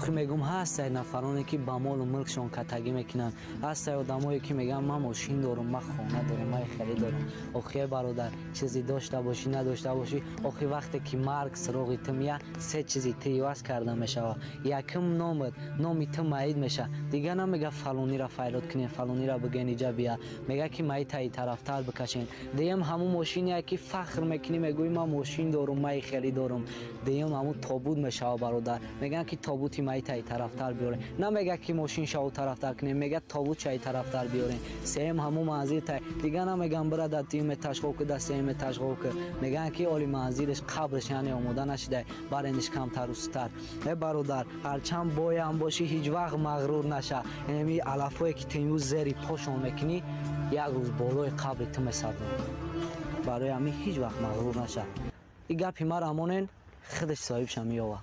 آخه میگم هست نفرانی که با مال و ملکشون کتگی میکنن، هست آدمایی که میگن من ماشین دارم، من خانه دارم، من خرید دارم. آخه برادر چیزی داشته باشی نداشته باشی، آخه وقتی که مرگ سراغ تو میاد سه چیزی تیواز کرده میشه. یکم نام تو مایید میشه، دیگه نمیگه فلانی را فایلوت کنین، فلانی را بگین اینجا بیا، میگه که مای تای طرفدار بکشین. دیم همون ماشینی که فخر میکنی میگوی من ماشین دارم، من خرید دارم. دیم همون تابوت میشه برادر، میگن که تابوتی مای تای طرفدار بیاره، نمیگه که ماشین شو طرفدار کنین، میگه تابوت چای طرفدار بیارین. سیم همون منزل تای دیگه نمیگن برادر تیم تشویق ده سیم تشویق، میگن که اولی منزلش قبرش یعنی آماده نشده برندش کمتر و ستر. برادر هرچند بایم باشی هیچ وقت مغرور نشه. یعنی علفایی که تیمو زیری پاشون میکنی یک روز بالای قبر تو میسازن. برای همین هیچ وقت مغرور نشه. این گپی مرا امانن خودش صاحبش میاوه.